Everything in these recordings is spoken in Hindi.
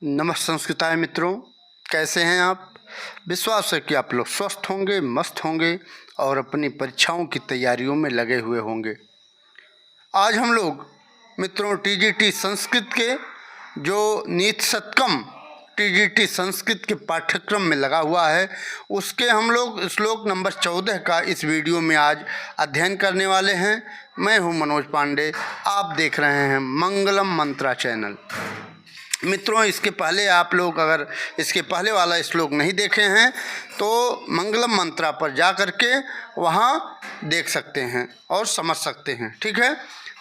नमस्ते संस्कृताय मित्रों, कैसे हैं आप। विश्वास है कि आप लोग स्वस्थ होंगे, मस्त होंगे और अपनी परीक्षाओं की तैयारियों में लगे हुए होंगे। आज हम लोग मित्रों टीजीटी संस्कृत के जो नीति शतकम टीजीटी संस्कृत के पाठ्यक्रम में लगा हुआ है उसके हम लोग श्लोक नंबर 14 का इस वीडियो में आज अध्ययन करने वाले हैं। मैं हूं मनोज पांडे, आप देख रहे हैं मंगलम मंत्रा चैनल। मित्रों, इसके पहले आप लोग अगर इसके पहले वाला श्लोक नहीं देखे हैं तो मंगलम मंत्रा पर जा कर के वहाँ देख सकते हैं और समझ सकते हैं। ठीक है,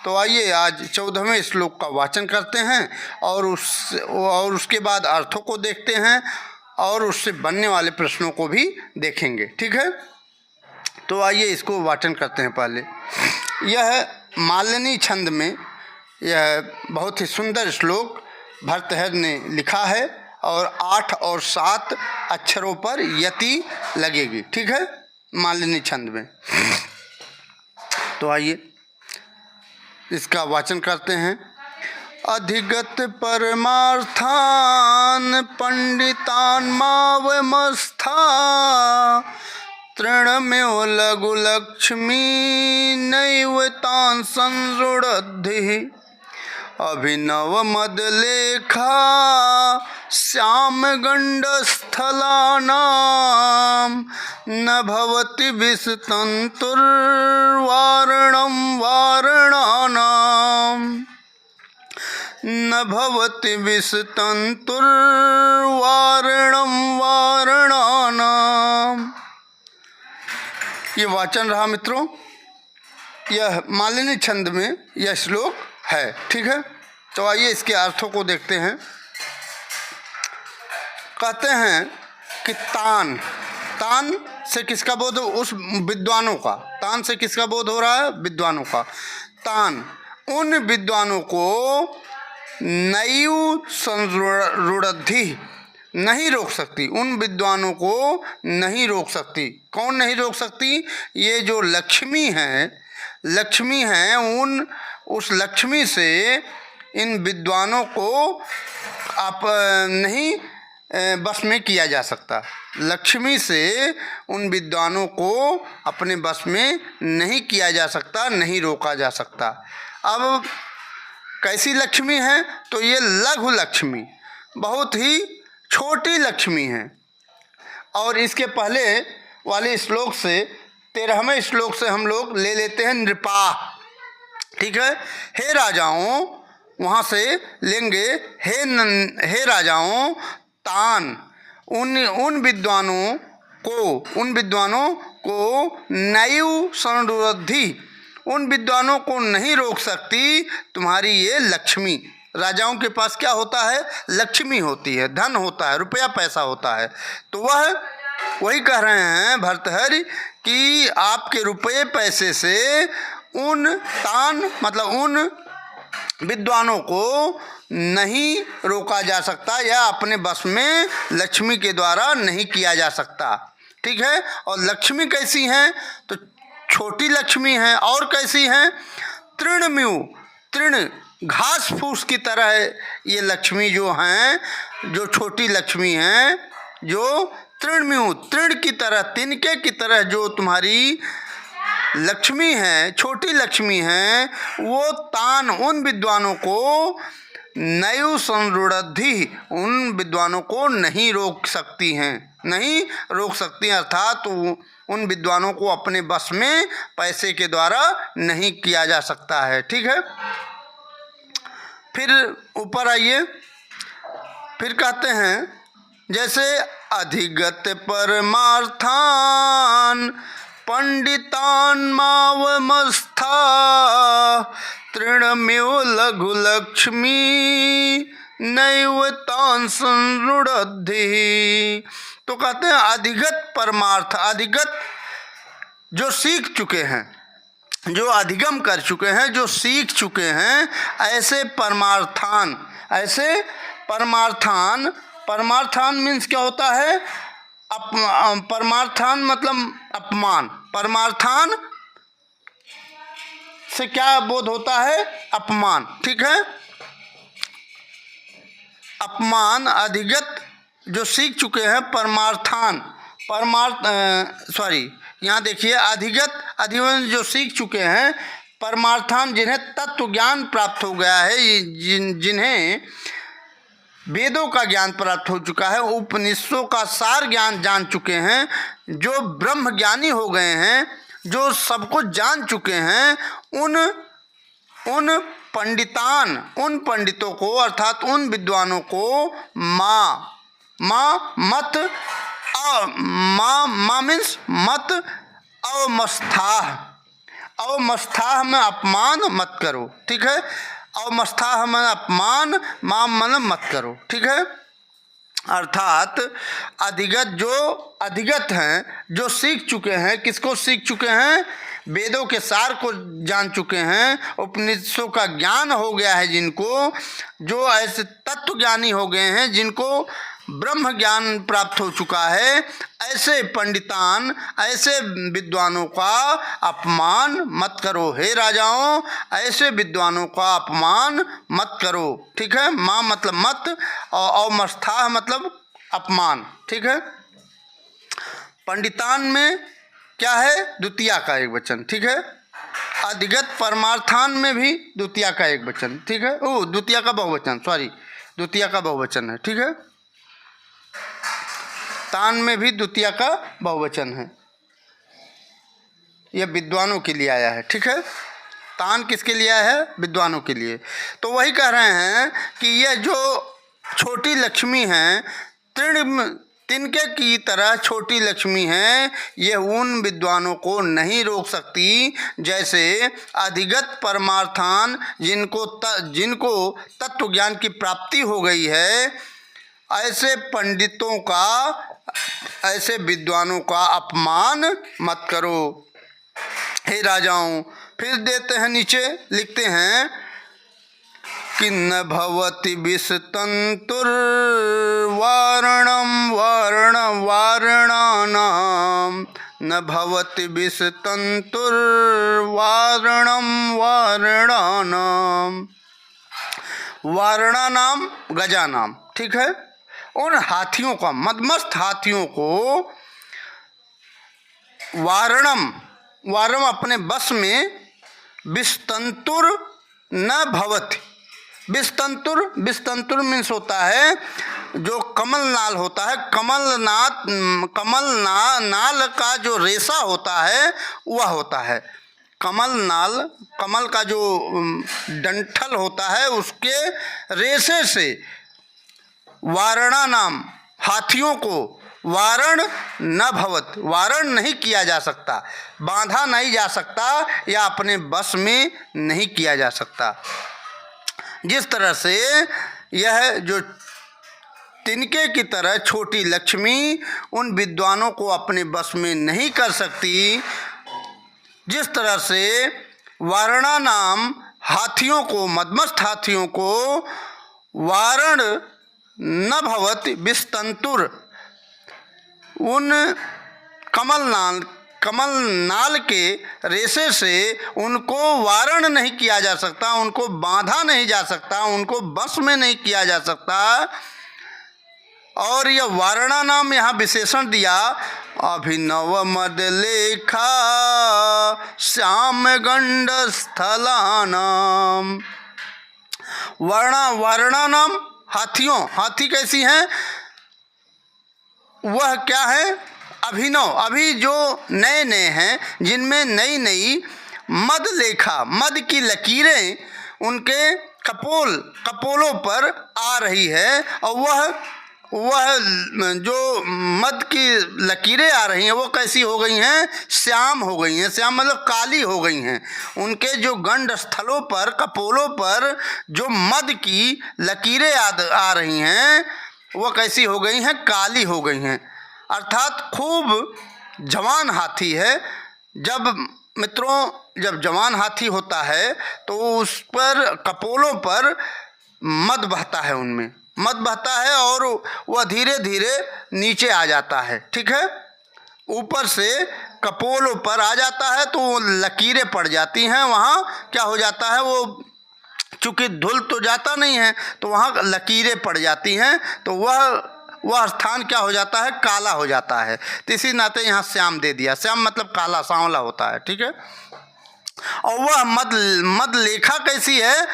तो आइए आज 14वें श्लोक का वाचन करते हैं और उसके बाद अर्थों को देखते हैं और उससे बनने वाले प्रश्नों को भी देखेंगे। ठीक है, तो आइए इसको वाचन करते हैं। पहले यह मालिनी छंद में यह बहुत ही सुंदर श्लोक भर्तृहरि ने लिखा है और 8 और 7 अक्षरों पर यति लगेगी। ठीक है, मालिनी छंद में। तो आइए इसका वाचन करते हैं। अधिगत परमार्थान पंडितान मावमस्था तृणमेव लघु लक्ष्मी नैव तान् संरुणद्धि अभिनव मदलेखा श्याम गंडस्थलानां न भवति विषतन्तुर्वारणं वारणानां न भवति विषतन्तुर्वारणं वारणानां। ये वाचन रहा मित्रों, यह मालिनी छंद में यह श्लोक है। ठीक है, तो आइए इसके अर्थों को देखते हैं। कहते हैं कि तान से किसका बोध, उस विद्वानों का। तान से किसका बोध हो रहा है? विद्वानों का। तान उन विद्वानों को नैव संरुणद्धि नहीं रोक सकती, उन विद्वानों को नहीं रोक सकती। कौन नहीं रोक सकती? ये जो लक्ष्मी है उस लक्ष्मी से इन विद्वानों को आप नहीं बस में किया जा सकता। लक्ष्मी से उन विद्वानों को अपने बस में नहीं किया जा सकता, नहीं रोका जा सकता। अब कैसी लक्ष्मी है? तो ये लघु लक्ष्मी, बहुत ही छोटी लक्ष्मी है। और इसके पहले वाले श्लोक से 13वें श्लोक से हम लोग ले लेते हैं नृपा। ठीक है, हे राजाओं, वहाँ से लेंगे हे राजाओं, तान उन विद्वानों को नैव संरुणद्धि, उन विद्वानों को नहीं रोक सकती तुम्हारी ये लक्ष्मी। राजाओं के पास क्या होता है? लक्ष्मी होती है, धन होता है, रुपया पैसा होता है। तो वही कह रहे हैं भर्तृहरि कि आपके रुपये पैसे से उन विद्वानों को नहीं रोका जा सकता या अपने बस में लक्ष्मी के द्वारा नहीं किया जा सकता। ठीक है, और लक्ष्मी कैसी हैं? तो छोटी लक्ष्मी हैं। और कैसी हैं? तृण घास फूस की तरह ये लक्ष्मी जो हैं, जो छोटी लक्ष्मी हैं, जो तृण की तरह, तिनके की तरह जो तुम्हारी लक्ष्मी है, छोटी लक्ष्मी है, वो तान उन विद्वानों को नैव संरुणद्धि, उन विद्वानों को नहीं रोक सकती हैं, नहीं रोक सकती। अर्थात उन विद्वानों को अपने बस में पैसे के द्वारा नहीं किया जा सकता है। ठीक है, फिर ऊपर आइए, फिर कहते हैं जैसे अधिगत परमार्थान पंडितान मावमस्था तृणमेव लघु लक्ष्मी नैव तान् संरुणद्धि। तो कहते हैं अधिगत परमार्थ, अधिगत जो सीख चुके हैं, जो अधिगम कर चुके हैं, जो सीख चुके हैं, ऐसे परमार्थान मीन्स क्या होता है? परमार्थान मतलब अपमान। परमार्थान से क्या बोध होता है? अपमान। ठीक है, अपमान अधिगत जो सीख चुके हैं यहाँ देखिए अधिगत जो सीख चुके हैं परमार्थान, जिन्हें तत्व ज्ञान प्राप्त हो गया है, जिन्हें वेदों का ज्ञान प्राप्त हो चुका है, उपनिषदों का सार ज्ञान जान चुके हैं, जो ब्रह्म ज्ञानी हो गए हैं, जो सब कुछ जान चुके हैं, उन पंडितों को अर्थात उन विद्वानों को मत अवमस्थाह में अपमान मत करो, ठीक है। अवमस्थाह में अपमान मत करो, ठीक है। अर्थात अधिगत हैं, जो सीख चुके हैं, किसको सीख चुके हैं? वेदों के सार को जान चुके हैं, उपनिषदों का ज्ञान हो गया है जिनको, जो ऐसे तत्व ज्ञानी हो गए हैं, जिनको ब्रह्म ज्ञान प्राप्त हो चुका है, ऐसे पंडितान, ऐसे विद्वानों का अपमान मत करो। हे राजाओं, ऐसे विद्वानों का अपमान मत करो, ठीक है। माँ मतलब मत और अवमस्थाह मतलब अपमान, ठीक है। पंडितान में क्या है? द्वितीया का एक वचन, ठीक है। अधिगत परमार्थान में भी द्वितीया का एक वचन, ठीक है। द्वितीया का बहुवचन, द्वितीया का बहुवचन है, ठीक है। तान में भी द्वितीया का बहुवचन है। यह विद्वानों के लिए आया है, ठीक है। तान किसके लिए आया है? विद्वानों के लिए। तो वही कह रहे हैं कि यह जो छोटी लक्ष्मी हैं, तिनके की तरह छोटी लक्ष्मी हैं, ये उन विद्वानों को नहीं रोक सकती जैसे अधिगत परमार्थान, जिनको तत्व ज्ञान की प्राप्ति हो गई है, ऐसे पंडितों का, ऐसे विद्वानों का अपमान मत करो। हे राजाओं, फिर देते हैं नीचे, लिखते हैं कि न भवति वारणानां, न भवति वारणानां, वारणानाम गजानाम, ठीक है। उन हाथियों का, मदमस्त हाथियों को वारम अपने बस में विस्तंतुर न भवति। विस्तंतुर मीन्स होता है जो कमल नाल होता है, नाल का जो रेशा होता है वह होता है कमल नाल। कमल का जो डंठल होता है उसके रेशे से वारणा नाम हाथियों को वारण न भवत, वारण नहीं किया जा सकता, बांधा नहीं जा सकता या अपने बस में नहीं किया जा सकता। जिस तरह से यह जो तिनके की तरह छोटी लक्ष्मी उन विद्वानों को अपने बस में नहीं कर सकती, जिस तरह से वारणा नाम हाथियों को, मदमस्त हाथियों को वारण न भवत विस्तंतुर, उन कमल नाल के रेशे से उनको वारण नहीं किया जा सकता, उनको बांधा नहीं जा सकता, उनको बस में नहीं किया जा सकता। और यह वारणा नाम यहाँ विशेषण दिया, अभिनव मद लेखा श्याम गंड स्थलानाम। वारणा नाम हाथियों, हाथी कैसी हैं? वह क्या है? अभिनव, अभी जो नए नए हैं, जिनमें नई नई मद लेखा, मद की लकीरें उनके कपोलों पर आ रही है, और वह जो मद की लकीरें आ रही हैं वो कैसी हो गई हैं? श्याम हो गई हैं। श्याम मतलब काली हो गई हैं। उनके जो गंड स्थलों पर, कपोलों पर जो मद की लकीरें आ रही हैं वो कैसी हो गई हैं? काली हो गई हैं। अर्थात खूब जवान हाथी है। जब जवान हाथी होता है तो उस पर, कपोलों पर मद बहता है, उनमें मद बहता है और वह धीरे धीरे नीचे आ जाता है, ठीक है। ऊपर से कपोलों पर आ जाता है तो वो लकीरें पड़ जाती हैं, वहाँ क्या हो जाता है, वो चूँकि धुल तो जाता नहीं है तो वहाँ लकीरें पड़ जाती हैं, तो वह स्थान क्या हो जाता है, काला हो जाता है। तो इसी नाते यहाँ श्याम दे दिया। श्याम मतलब काला, सांवला होता है, ठीक है। और वह मद लेखा कैसी है,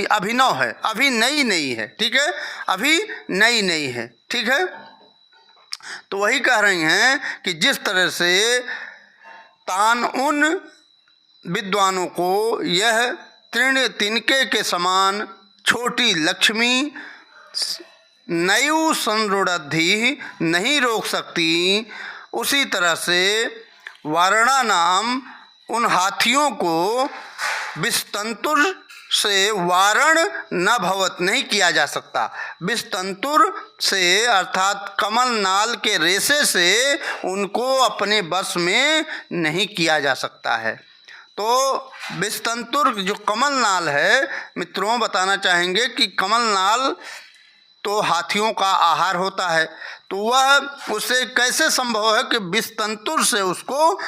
अभिनव है, अभी नई है, ठीक है, अभी नई है, ठीक है। तो वही कह रही हैं कि जिस तरह से तान उन विद्वानों को यह तिनके के समान छोटी लक्ष्मी नयु संरुद्धि नहीं रोक सकती, उसी तरह से वारणा नाम उन हाथियों को विस्तंतुर से वारण न भवत नहीं किया जा सकता। विस्तंतुर से अर्थात कमल नाल के रेशे से उनको अपने बस में नहीं किया जा सकता है। तो विस्तंतुर जो कमल नाल है, मित्रों बताना चाहेंगे कि कमल नाल तो हाथियों का आहार होता है, तो वह उससे कैसे संभव है कि विस्तंतुर से उसको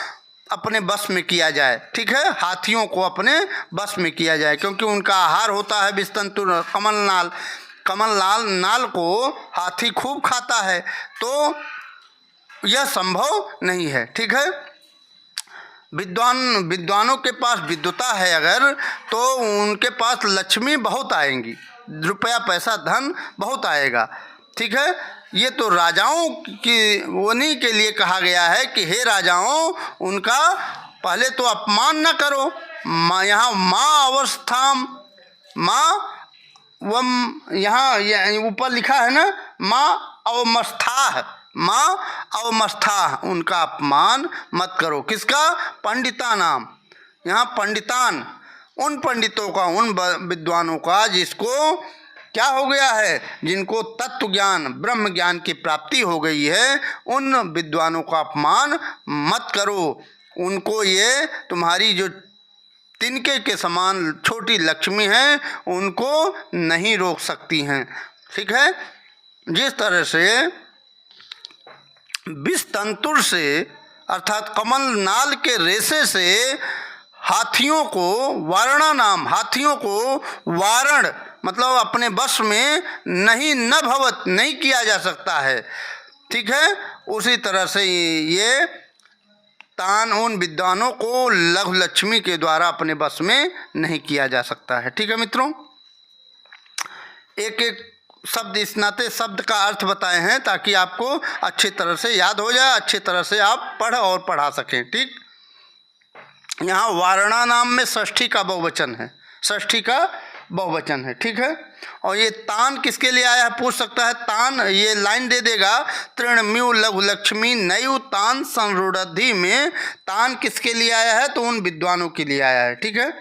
अपने बस में किया जाए, ठीक है, हाथियों को अपने बस में किया जाए, क्योंकि उनका आहार होता है विस्तंतुर कमल नाल को हाथी खूब खाता है, तो यह संभव नहीं है, ठीक है। विद्वानों के पास विद्वता है अगर, तो उनके पास लक्ष्मी बहुत आएंगी, रुपया पैसा धन बहुत आएगा, ठीक है। ये तो राजाओं की उन्हीं के लिए कहा गया है कि हे राजाओं, उनका पहले तो अपमान न करो। यहाँ माँ अवस्था माँ वम, यहाँ ऊपर लिखा है ना, माँ अवमस्था, उनका अपमान मत करो। किसका? पंडिता नाम। यहाँ पंडितान, उन पंडितों का, उन विद्वानों का जिसको क्या हो गया है, जिनको तत्व ज्ञान ब्रह्म ज्ञान की प्राप्ति हो गई है, उन विद्वानों का अपमान मत करो। उनको ये तुम्हारी जो तिनके के समान छोटी लक्ष्मी है, उनको नहीं रोक सकती हैं, ठीक है। जिस तरह से विस्तंतुर से अर्थात कमल नाल के रेशे से हाथियों को वारणा नाम, हाथियों को वारण मतलब अपने बस में न भवत नहीं किया जा सकता है, ठीक है। उसी तरह से ये तान उन विद्वानों को लघु लक्ष्मी के द्वारा अपने बस में नहीं किया जा सकता है, ठीक है मित्रों। एक एक शब्द इस नाते शब्द का अर्थ बताए हैं ताकि आपको अच्छी तरह से याद हो जाए, अच्छी तरह से आप पढ़ और पढ़ा सकें, ठीक। यहाँ वारणा नाम में षष्ठी का बहुवचन है, षष्ठी का बहुवचन है, ठीक है। और ये तान किसके लिए आया है पूछ सकता है। तान ये लाइन दे देगा, तृणम्यु लघु लक्ष्मी नयु तान संरुद्धि में तान किसके लिए आया है, तो उन विद्वानों के लिए आया है, ठीक है।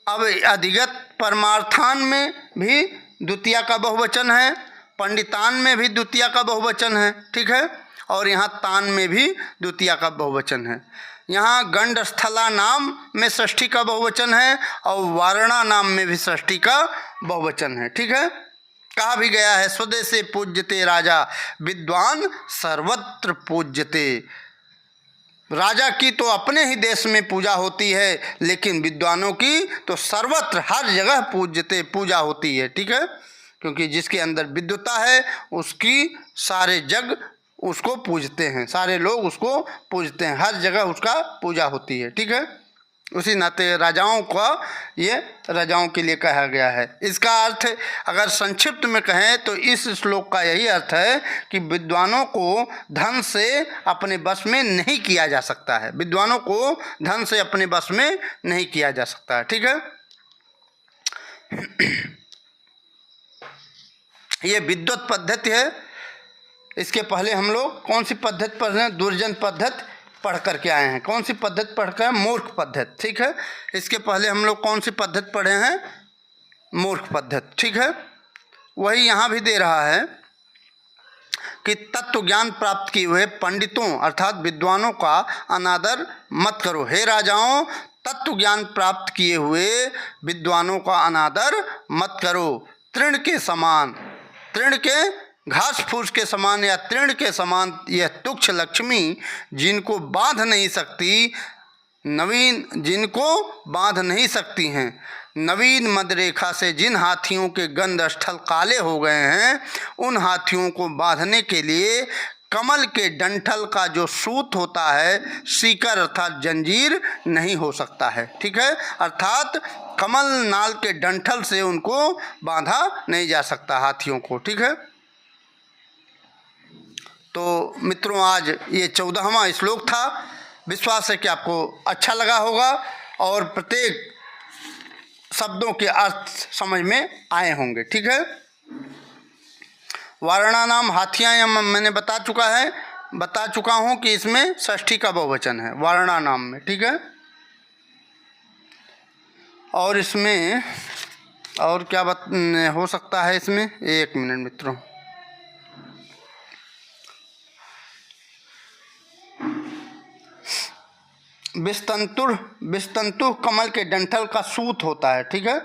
अब अधिगत परमार्थान में भी द्वितीया का बहुवचन है, पंडितान में भी द्वितीया का बहुवचन है, ठीक है। और यहाँ तान में भी द्वितीया का बहुवचन है। यहाँ गंडस्थला नाम में षष्ठी का बहुवचन है और वारणा नाम में भी षष्ठी का बहुवचन है, ठीक है। कहा भी गया है, स्वदेशे पूज्यते राजा विद्वान सर्वत्र पूज्यते। राजा की तो अपने ही देश में पूजा होती है, लेकिन विद्वानों की तो सर्वत्र हर जगह पूजा होती है, ठीक है। क्योंकि जिसके अंदर विद्वता है उसकी सारे जग उसको पूजते हैं, सारे लोग उसको पूजते हैं, हर जगह उसका पूजा होती है, ठीक है। उसी नाते राजाओं का ये राजाओं के लिए कहा गया है। इसका अर्थ अगर संक्षिप्त में कहें तो इस श्लोक का यही अर्थ है कि विद्वानों को धन से अपने बस में नहीं किया जा सकता है, विद्वानों को धन से अपने बस में नहीं किया जा सकता है, ठीक है। ये विद्वत पद्धति है। इसके पहले हम लोग कौन सी पद्धति पढ़ रहे हैं, दुर्जन पद्धति पढ़ करके आए हैं। कौन सी पद्धति पढ़ कर? मूर्ख पद्धति, ठीक है। इसके पहले हम लोग कौन सी पद्धति पढ़े हैं? मूर्ख पद्धति, ठीक है। वही यहाँ भी दे रहा है कि तत्व ज्ञान प्राप्त किए हुए पंडितों अर्थात विद्वानों का अनादर मत करो। हे राजाओं, तत्व ज्ञान प्राप्त किए हुए विद्वानों का अनादर मत करो। तृण के समान, तृण के घास फूस के समान या तृण के समान यह तुक्ष लक्ष्मी जिनको बांध नहीं सकती, नवीन जिनको बांध नहीं सकती हैं। नवीन मदरेखा से जिन हाथियों के गंध स्थल काले हो गए हैं, उन हाथियों को बांधने के लिए कमल के डंठल का जो सूत होता है, सीकर अर्थात जंजीर नहीं हो सकता है। ठीक है, अर्थात कमल नाल के डंठल से उनको बांधा नहीं जा सकता हाथियों को। ठीक है, तो मित्रों आज ये 14वां श्लोक था। विश्वास है कि आपको अच्छा लगा होगा और प्रत्येक शब्दों के अर्थ समझ में आए होंगे। ठीक है, वारणानाम हाथियाँ मैंने बता चुका हूँ कि इसमें षष्ठी का बहुवचन है वारणानाम में। ठीक है, और इसमें और क्या हो सकता है इसमें, एक मिनट मित्रों, विस्तंतु कमल के डंठल का सूत होता है। ठीक है,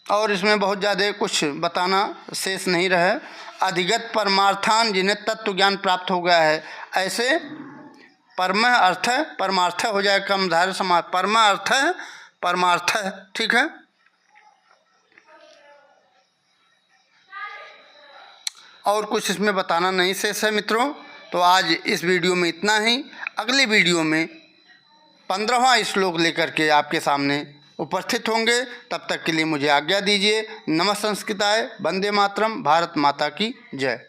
और इसमें बहुत ज़्यादा कुछ बताना शेष नहीं रहे। अधिगत परमार्थान, जिन्हें तत्व ज्ञान प्राप्त हो गया है, ऐसे परम अर्थ परमार्थ हो जाए, कर्मधारय समास, परम अर्थ परमार्थ। ठीक है, और कुछ इसमें बताना नहीं शेष है मित्रों। तो आज इस वीडियो में इतना ही। अगली वीडियो में 15वां श्लोक लेकर के आपके सामने उपस्थित होंगे। तब तक के लिए मुझे आज्ञा दीजिए। नमः संस्कृताय, वंदे मातरम, भारत माता की जय।